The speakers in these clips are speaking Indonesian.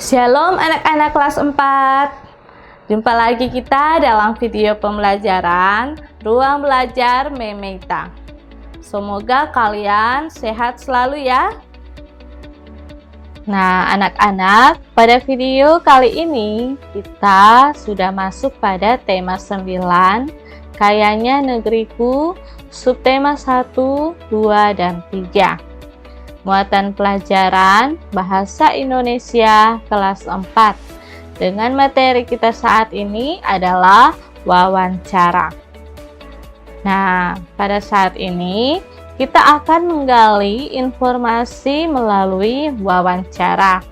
Shalom anak-anak kelas 4. Jumpa lagi kita dalam video pembelajaran Ruang Belajar Memeita. Semoga kalian sehat selalu ya. Nah, anak-anak, pada video kali ini kita sudah masuk pada tema 9, Kayanya Negeriku, subtema 1, 2, dan 3. Muatan pelajaran Bahasa Indonesia kelas 4. Dengan materi kita saat ini adalah wawancara. Nah, pada saat ini kita akan menggali informasi melalui wawancara.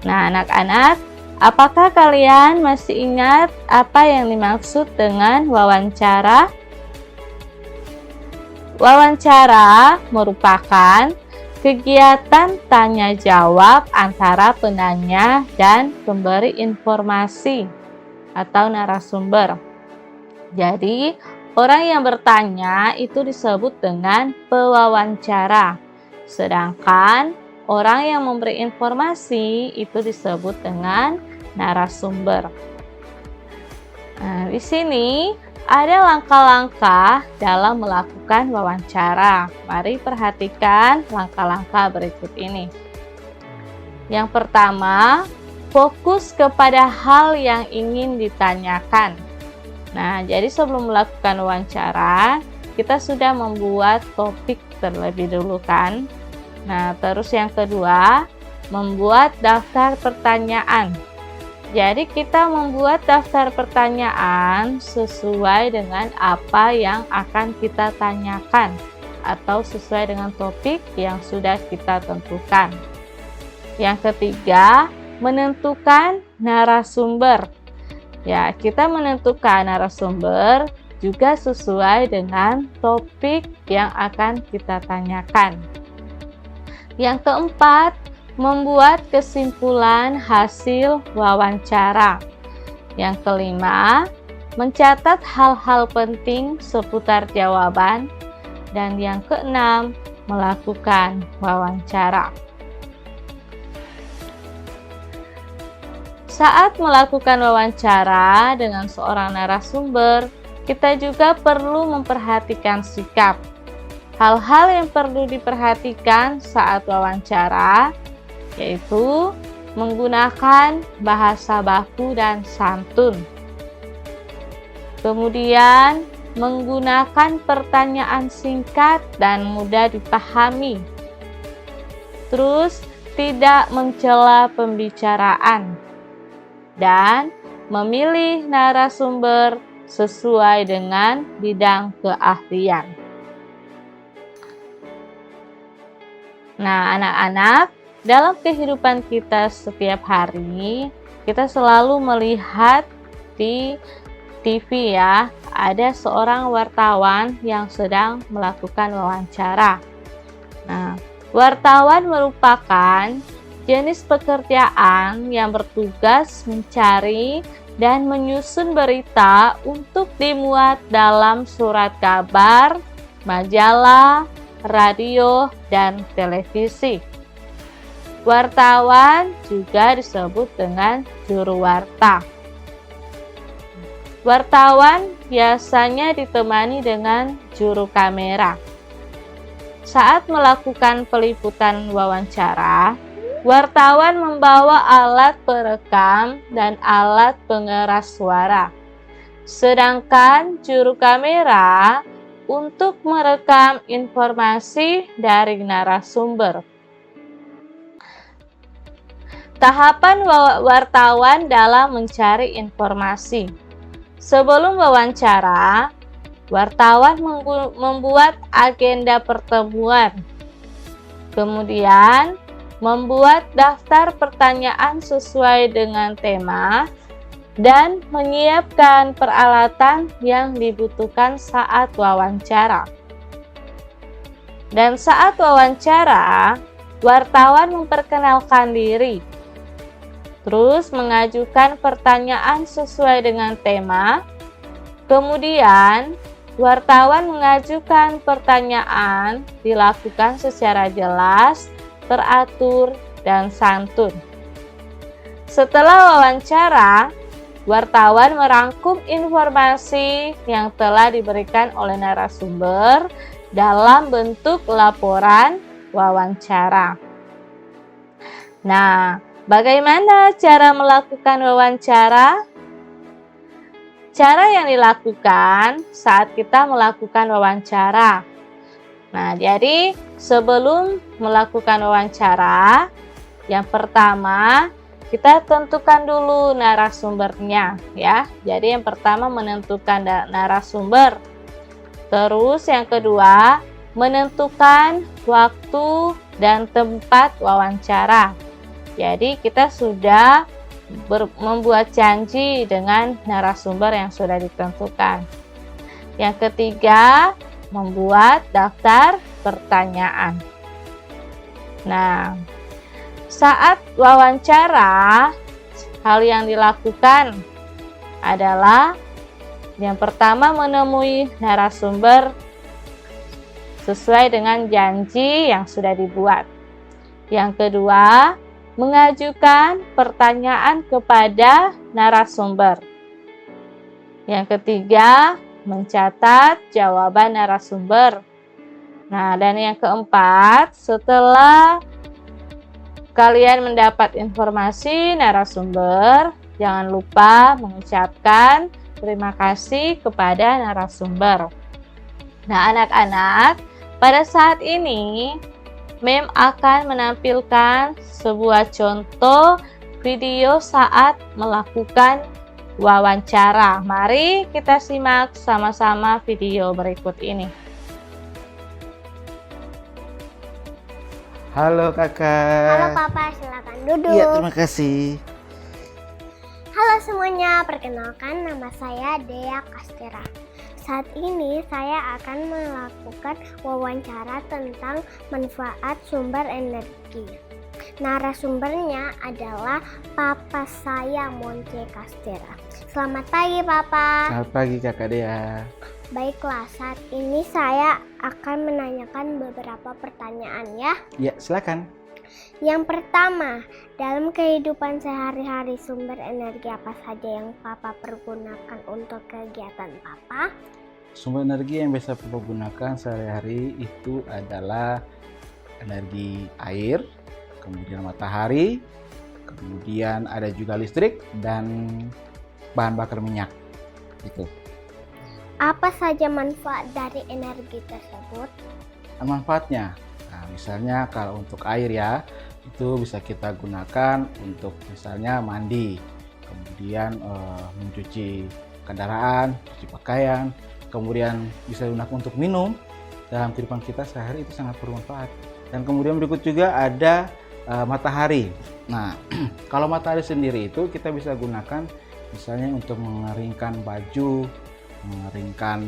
Nah, anak-anak, apakah kalian masih ingat apa yang dimaksud dengan wawancara? Wawancara merupakan kegiatan tanya-jawab antara penanya dan pemberi informasi atau narasumber. Jadi, orang yang bertanya itu disebut dengan pewawancara, sedangkan orang yang memberi informasi itu disebut dengan narasumber. Nah, di sini ada langkah-langkah dalam melakukan wawancara. Mari perhatikan langkah-langkah berikut ini. Yang pertama, fokus kepada hal yang ingin ditanyakan. Nah, jadi sebelum melakukan wawancara, kita sudah membuat topik terlebih dulu kan. Nah, terus yang kedua, membuat daftar pertanyaan. Jadi kita membuat daftar pertanyaan sesuai dengan apa yang akan kita tanyakan atau sesuai dengan topik yang sudah kita tentukan. Yang ketiga, menentukan narasumber. Ya, kita menentukan narasumber juga sesuai dengan topik yang akan kita tanyakan. Yang keempat, membuat kesimpulan hasil wawancara. Yang kelima, mencatat hal-hal penting seputar jawaban. Dan yang keenam, melakukan wawancara. Saat melakukan wawancara dengan seorang narasumber, kita juga perlu memperhatikan sikap. Hal-hal yang perlu diperhatikan saat wawancara yaitu menggunakan bahasa baku dan santun. Kemudian, menggunakan pertanyaan singkat dan mudah dipahami. Terus, tidak mencela pembicaraan. Dan memilih narasumber sesuai dengan bidang keahlian. Nah, anak-anak, dalam kehidupan kita setiap hari, kita selalu melihat di TV ya, ada seorang wartawan yang sedang melakukan wawancara. Nah, wartawan merupakan jenis pekerjaan yang bertugas mencari dan menyusun berita untuk dimuat dalam surat kabar, majalah, radio, dan televisi. Wartawan juga disebut dengan juru warta. Wartawan biasanya ditemani dengan juru kamera. Saat melakukan peliputan wawancara, wartawan membawa alat perekam dan alat pengeras suara. Sedangkan juru kamera untuk merekam informasi dari narasumber. Tahapan wartawan dalam mencari informasi. Sebelum wawancara, wartawan membuat agenda pertemuan. Kemudian, membuat daftar pertanyaan sesuai dengan tema dan menyiapkan peralatan yang dibutuhkan saat wawancara. Dan saat wawancara, wartawan memperkenalkan diri. Terus mengajukan pertanyaan sesuai dengan tema. Kemudian, wartawan mengajukan pertanyaan dilakukan secara jelas, teratur, dan santun. Setelah wawancara, wartawan merangkum informasi yang telah diberikan oleh narasumber dalam bentuk laporan wawancara. Nah, bagaimana cara melakukan wawancara? Cara yang dilakukan saat kita melakukan wawancara. Nah, jadi sebelum melakukan wawancara, yang pertama kita tentukan dulu narasumbernya ya. Jadi yang pertama menentukan narasumber. Terus yang kedua menentukan waktu dan tempat wawancara. Jadi kita sudah membuat janji dengan narasumber yang sudah ditentukan. Yang ketiga, membuat daftar pertanyaan. Nah, saat wawancara, hal yang dilakukan adalah yang pertama menemui narasumber sesuai dengan janji yang sudah dibuat. Yang kedua, mengajukan pertanyaan kepada narasumber. Yang ketiga, mencatat jawaban narasumber. Nah, dan yang keempat, setelah kalian mendapat informasi narasumber, jangan lupa mengucapkan terima kasih kepada narasumber. Nah, anak-anak, pada saat ini Mem akan menampilkan sebuah contoh video saat melakukan wawancara. Mari kita simak sama-sama video berikut ini. Halo kakak. Halo papa, silakan duduk. Iya, terima kasih. Halo semuanya, perkenalkan nama saya Dea Kastera. Saat ini saya akan melakukan wawancara tentang manfaat sumber energi. Narasumbernya adalah papa saya, Monce Kastera. Selamat pagi papa. Selamat pagi kakak Dea. Baiklah, saat ini saya akan menanyakan beberapa pertanyaan ya. Ya, silakan. Yang pertama, dalam kehidupan sehari-hari sumber energi apa saja yang papa pergunakan untuk kegiatan papa? Sumber energi yang biasa papa gunakan sehari-hari itu adalah energi air, kemudian matahari, kemudian ada juga listrik dan bahan bakar minyak. Gitu. Apa saja manfaat dari energi tersebut? Manfaatnya, nah, misalnya kalau untuk air ya, itu bisa kita gunakan untuk misalnya mandi, kemudian mencuci kendaraan, cuci pakaian, kemudian bisa digunakan untuk minum. Dalam kehidupan kita sehari itu sangat bermanfaat. Dan kemudian berikut juga ada matahari. Nah, kalau matahari sendiri itu kita bisa gunakan misalnya untuk mengeringkan baju, mengeringkan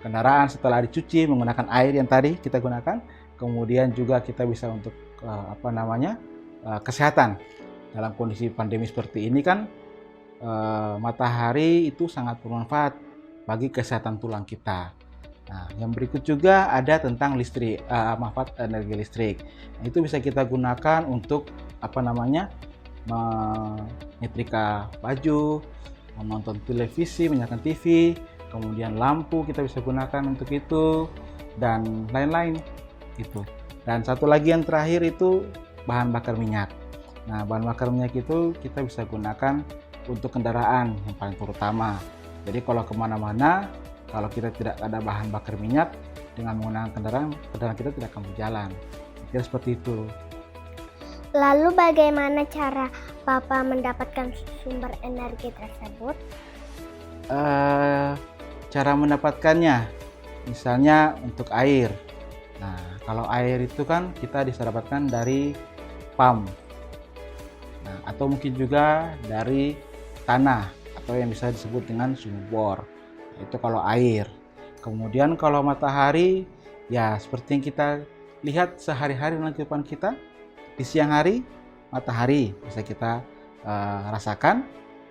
kendaraan setelah dicuci menggunakan air yang tadi kita gunakan. Kemudian juga kita bisa untuk kesehatan. Dalam kondisi pandemi seperti ini kan matahari itu sangat bermanfaat bagi kesehatan tulang kita. Nah, yang berikut juga ada tentang listrik, manfaat energi listrik. Nah, itu bisa kita gunakan untuk menyetrika baju, menonton televisi, menyalakan TV, kemudian lampu kita bisa gunakan untuk itu dan lain-lain itu. Dan satu lagi yang terakhir itu bahan bakar minyak. Nah, bahan bakar minyak itu kita bisa gunakan untuk kendaraan yang paling terutama. Jadi kalau kemana-mana, kalau kita tidak ada bahan bakar minyak, dengan menggunakan kendaraan kita tidak akan berjalan. Kira seperti itu. Lalu bagaimana cara papa mendapatkan sumber energi tersebut? Cara mendapatkannya, misalnya untuk air. Nah, kalau air itu kan kita bisa dapatkan dari pump. Nah, atau mungkin juga dari tanah atau yang bisa disebut dengan sumur. Itu kalau air. Kemudian kalau matahari, ya seperti yang kita lihat sehari-hari dalam kehidupan kita. Di siang hari, matahari bisa kita rasakan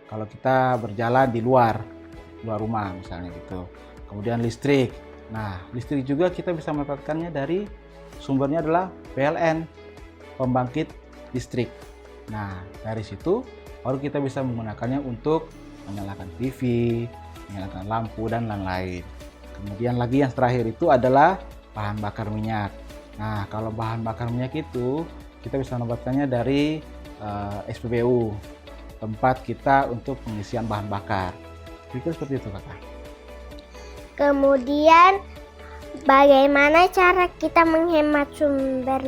kalau kita berjalan di luar rumah misalnya gitu. Kemudian listrik. Nah, listrik juga kita bisa mendapatkannya dari sumbernya adalah PLN, pembangkit listrik. Nah, dari situ baru kita bisa menggunakannya untuk menyalakan TV, menyalakan lampu, dan lain-lain. Kemudian lagi yang terakhir itu adalah bahan bakar minyak. Nah, kalau bahan bakar minyak itu kita bisa mendapatkannya dari SPBU, tempat kita untuk pengisian bahan bakar. Kira-kira seperti itu, Kakak. Kemudian bagaimana cara kita menghemat sumber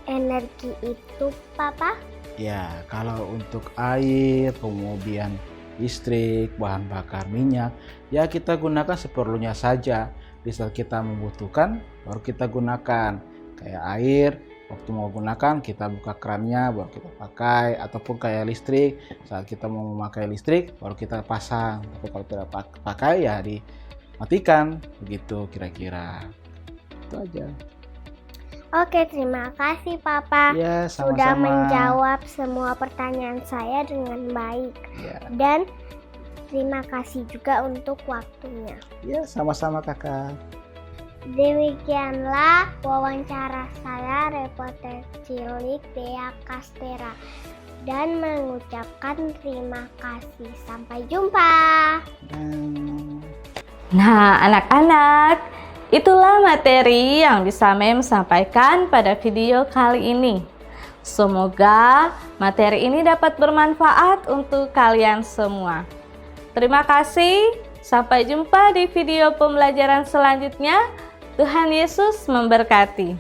energi itu, Papa? Ya, kalau untuk air, kemudian listrik, bahan bakar minyak, ya kita gunakan seperlunya saja. Di saat kita membutuhkan, baru kita gunakan. Kayak air, waktu mau gunakan, kita buka kerannya, baru kita pakai. Ataupun kayak listrik, saat kita mau memakai listrik, baru kita pasang. Tapi kalau tidak pakai, ya dimatikan. Begitu kira-kira. Itu aja. Oke, terima kasih Papa. Ya, sudah sama-sama. menjawab semua pertanyaan saya dengan baik. Ya, Dan terima kasih juga untuk waktunya. ya sama-sama Kakak. Demikianlah wawancara saya, reporter cilik Dea Castera, dan mengucapkan terima kasih. Sampai jumpa. Dan Nah, anak-anak, itulah materi yang bisa Mem sampaikan pada video kali ini. Semoga materi ini dapat bermanfaat untuk kalian semua. Terima kasih, sampai jumpa di video pembelajaran selanjutnya. Tuhan Yesus memberkati.